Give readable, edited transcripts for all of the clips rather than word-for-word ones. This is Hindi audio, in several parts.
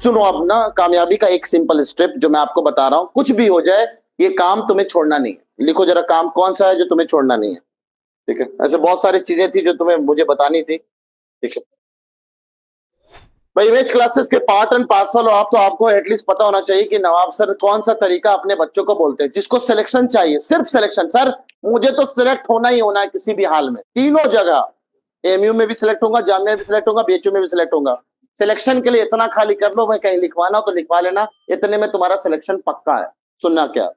सुनो अब ना, कामयाबी का एक सिंपल स्टेप जो मैं आपको बता रहा हूं, कुछ भी हो जाए ये काम तुम्हें छोड़ना नहीं है। लिखो जरा, काम कौन सा है जो तुम्हें छोड़ना नहीं है। ठीक है, ऐसे बहुत सारी चीजें थी जो तुम्हें मुझे बतानी थी। ठीक है भाई, इमेज क्लासेस के पार्ट एंड पार्सल हो आप, तो आपको एटलीस्ट पता होना चाहिए कि नवाब सर कौन सा तरीका अपने बच्चों को बोलते हैं। जिसको सिलेक्शन चाहिए, सिर्फ सिलेक्शन, सर मुझे तो सिलेक्ट होना ही होना है किसी भी हाल में, तीनों जगह, एमयू में भी सिलेक्ट होगा, जामिया में भी सिलेक्ट होगा, बीएचयू में भी सिलेक्ट होगा। सिलेक्शन के लिए इतना खाली कर लो भाई, कहीं लिखवाना हो तो लिखवा लेना, इतने में तुम्हारा सिलेक्शन पक्का है। सुनना क्या,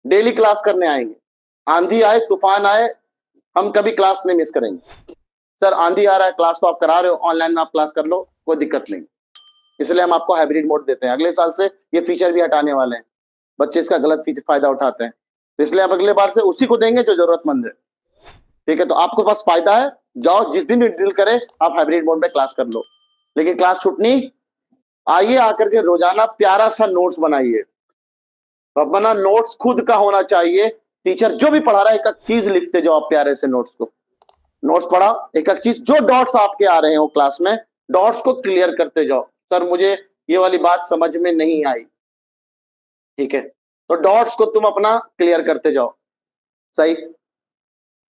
डेली क्लास करने आएंगे, आंधी आए तूफान आए, हम कभी क्लास नहीं मिस करेंगे। सर आंधी आ रहा है, क्लास तो आप करा रहे हो, ऑनलाइन में आप क्लास कर लो, कोई दिक्कत नहीं। इसलिए हम आपको हाइब्रिड मोड देते हैं। अगले साल से ये फीचर भी हटाने वाले हैं, बच्चे इसका गलत फायदा उठाते हैं, तो इसलिए आप अगले बार से उसी को देंगे जो जरूरतमंद है। ठीक है, तो आपको पास फायदा है, जाओ जिस दिन भी दिल करे आप हाइब्रिड मोड में क्लास कर लो, लेकिन क्लास छूटनी, आइए आकर के रोजाना प्यारा सा नोट्स बनाइए। अपना नोट्स खुद का होना चाहिए, टीचर जो भी पढ़ा रहा है एक एक चीज लिखते जाओ आप प्यारे से नोट्स को। नोट्स पढ़ा, एक एक चीज, जो डॉट्स आपके आ रहे हैं वो क्लास में, डॉट्स को क्लियर करते जाओ। सर मुझे ये वाली बात समझ में नहीं आई, ठीक है, तो डॉट्स को तुम अपना क्लियर करते जाओ। सही,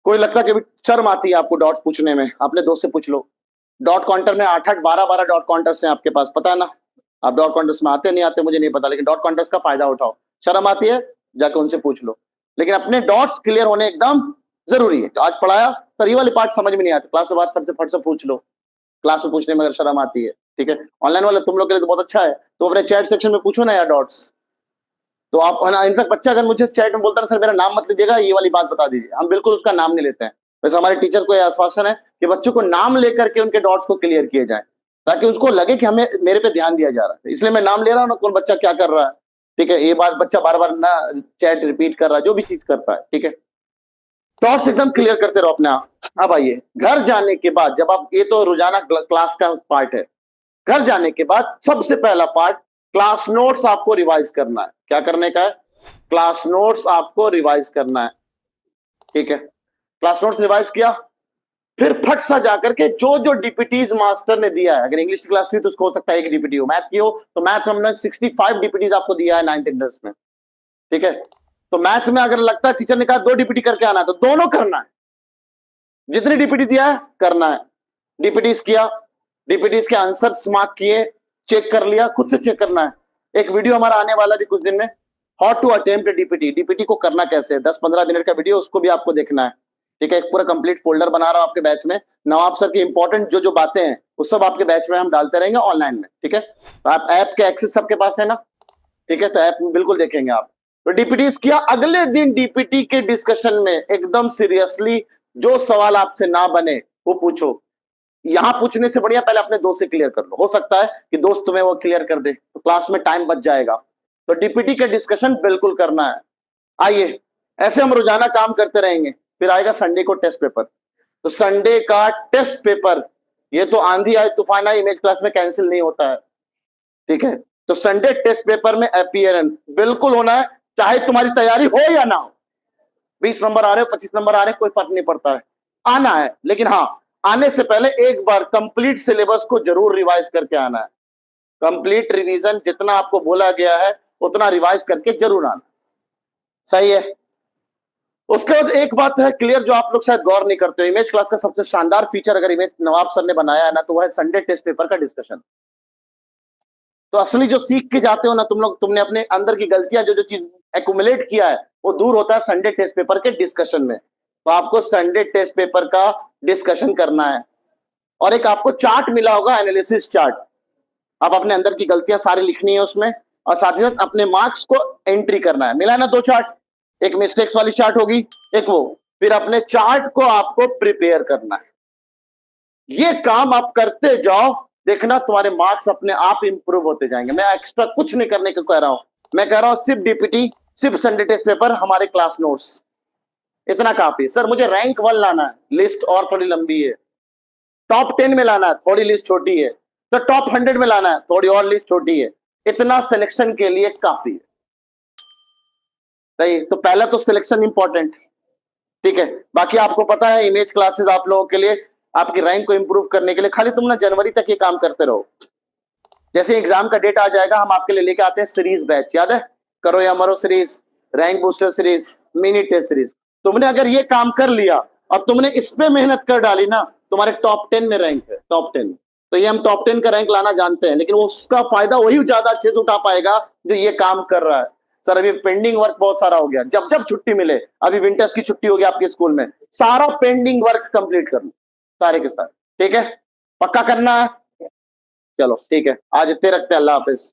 कोई लगता कि शर्म आती है आपको डॉट्स पूछने में, अपने दोस्त से पूछ लो। डॉट काउंटर में 8-8 12-12 डॉट काउंटर्स हैं आपके पास, पता है ना। आप डॉट काउंटर्स में आते नहीं आते मुझे नहीं पता, लेकिन डॉट काउंटर्स का फायदा उठाओ। शर्म आती है, जाके उनसे पूछ लो, लेकिन अपने डॉट्स क्लियर होने एकदम जरूरी है। तो आज पढ़ाया सर, ये वाली पार्ट समझ में नहीं आता, क्लास के बाद सर से फट से पूछ लो। क्लास में पूछने में अगर शर्म आती है, ठीक है, ऑनलाइन वाले तुम लोग के लिए तो बहुत अच्छा है, तो अपने चैट सेक्शन में पूछो ना यार डॉट्स। तो आप है ना, इनफैक्ट बच्चा अगर मुझे चैट में बोलता है सर मेरा नाम मत लीजिएगा, ये वाली बात बता दीजिए, हम बिल्कुल उसका नाम नहीं लेते हैं। वैसे हमारे टीचर को यह आश्वासन है कि बच्चों को नाम लेकर के उनके डॉट्स को क्लियर किए जाए, ताकि उसको लगे कि हमें मेरे पे ध्यान दिया जा रहा है। इसलिए मैं नाम ले रहा हूँ ना, कौन बच्चा क्या कर रहा है। ठीक है, ये बात बच्चा बार बार ना चैट रिपीट कर रहा है, जो भी चीज करता है, ठीक है, डॉट्स एकदम क्लियर करते रहो अपने आप। अब आइए घर जाने के बाद, जब आप, ये तो रोजाना क्लास का पार्ट है, घर जाने के बाद सबसे पहला पार्ट, क्लास नोट्स आपको रिवाइज करना है। क्या करने का है, क्लास नोट्स आपको रिवाइज करना है। ठीक है, क्लास नोट्स रिवाइज किया, फिर फट सा जाकर के जो जो डीपीटीज मास्टर ने दिया है, अगर इंग्लिश की क्लास हुई तो उसको हो सकता है एक डीपीटी हो, मैथ की हो तो मैथ में हमने 65 डीपीटीज आपको दिया है 9th इंटरेस्ट में। ठीक है, तो मैथ में अगर लगता है टीचर ने कहा 2 डीपीटी करके आना है, तो दोनों करना है, जितनी डीपीटी दिया है करना है। डीपीटीज किया, डीपीटीज के आंसर्स मार्क किए, चेक कर लिया, खुद से चेक करना है। एक वीडियो हमारा आने वाला भी कुछ दिन में, how to attempt DPT, DPT को करना कैसे है, 10-15 मिनट का वीडियो, उसको भी आपको देखना है। ठीक है, एक पूरा कंप्लीट फोल्डर बना रहा हूं आपके बैच में, नवाब सर की इंपॉर्टेंट जो जो बातें हैं वो सब आपके बैच में हम डालते रहेंगे ऑनलाइन में। ठीक है, तो आप ऐप के एक्सेस सबके पास है ना, ठीक है, तो ऐप में बिल्कुल देखेंगे आप। तो डीपीटी किया, अगले दिन डीपीटी के डिस्कशन में एकदम सीरियसली जो सवाल आपसे ना बने वो पूछो। यहां पूछने से बढ़िया पहले अपने दोस्त से क्लियर कर लो, हो सकता है कि दोस्त तुम्हें वो क्लियर कर दे, तो क्लास में टाइम बच जाएगा। तो डीपीटी का डिस्कशन बिल्कुल करना है। आइए, ऐसे हम रोजाना काम करते रहेंगे। फिर आएगा संडे को टेस्ट पेपर, तो संडे का टेस्ट पेपर, ये तो आंधी आए तूफान आए इमेज क्लास में कैंसिल नहीं होता है। ठीक है, तो संडे टेस्ट पेपर में अपीयरेंस बिल्कुल होना है, चाहे तुम्हारी तैयारी हो या ना हो। 20 नंबर आ रहे हो, 25 नंबर आ रहे, कोई फर्क नहीं पड़ता है, आना है। लेकिन हाँ, आने से पहले एक बार कंप्लीट सिलेबस को जरूर रिवाइज करके आना है। कंप्लीट रिवीजन, जितना आपको बोला गया है उतना रिवाइज करके जरूर आना। सही है, उसके बाद एक बात है क्लियर, जो आप लोग शायद गौर नहीं करते हो, इमेज क्लास का सबसे शानदार फीचर अगर इमेज नवाब सर ने बनाया है ना, तो वह है संडे टेस्ट पेपर का डिस्कशन। तो असली जो सीख के जाते हो ना तुम लोग, तुमने अपने अंदर की गलतियां जो जो चीज एक्यूमुलेट किया है वो दूर होता है संडे टेस्ट पेपर के डिस्कशन में। तो आपको संडे टेस्ट पेपर का डिस्कशन करना है, और एक आपको चार्ट मिला होगा, एनालिसिस चार्ट। आप अपने अंदर की गलतियां सारी लिखनी है उसमें, और साथ ही साथ अपने मार्क्स को एंट्री करना है। मिला है ना 2 चार्ट, एक मिस्टेक्स वाली चार्ट होगी, एक वो, फिर अपने चार्ट को आपको प्रिपेयर करना है। ये काम आप करते जाओ, देखना तुम्हारे मार्क्स अपने आप इंप्रूव होते जाएंगे। मैं एक्स्ट्रा कुछ नहीं करने को कह रहा हूं, मैं कह रहा हूं सिर्फ डीपीटी, सिर्फ संडे टेस्ट पेपर, हमारे क्लास नोट्स, इतना काफी है। सर मुझे रैंक 1 लाना है, लिस्ट और थोड़ी लंबी है। टॉप 10 में लाना है, थोड़ी लिस्ट छोटी है। तो टॉप 100 में लाना है, थोड़ी और लिस्ट छोटी है। इतना सिलेक्शन के लिए काफी है। सही, तो पहला तो सिलेक्शन इंपॉर्टेंट, ठीक है। बाकी आपको पता है इमेज क्लासेस आप लोगों के लिए, आपकी रैंक को इंप्रूव करने के लिए, खाली तुम ना जनवरी तक ये काम करते रहो। जैसे एग्जाम का डेट आ जाएगा, हम आपके लिए लेके आते हैं सीरीज बैच, याद है, करो या मरो series, rank booster series, mini test series. तुमने अगर ये काम कर लिया और तुमने इस पे मेहनत कर डाली ना, तुम्हारे टॉप 10 में रैंक है, टॉप 10। तो ये हम टॉप 10 का रैंक लाना जानते हैं, लेकिन उसका फायदा वही ज्यादा अच्छे से उठा पाएगा जो ये काम कर रहा है। सर अभी पेंडिंग वर्क बहुत सारा हो गया, जब जब छुट्टी मिले, अभी विंटर्स की छुट्टी हो गई आपके स्कूल में, सारा पेंडिंग वर्क कंप्लीट कर लो सारे के सारे, ठीक है, पक्का करना है। चलो ठीक है, आज इतने रखते हैं, अल्लाह हाफिज।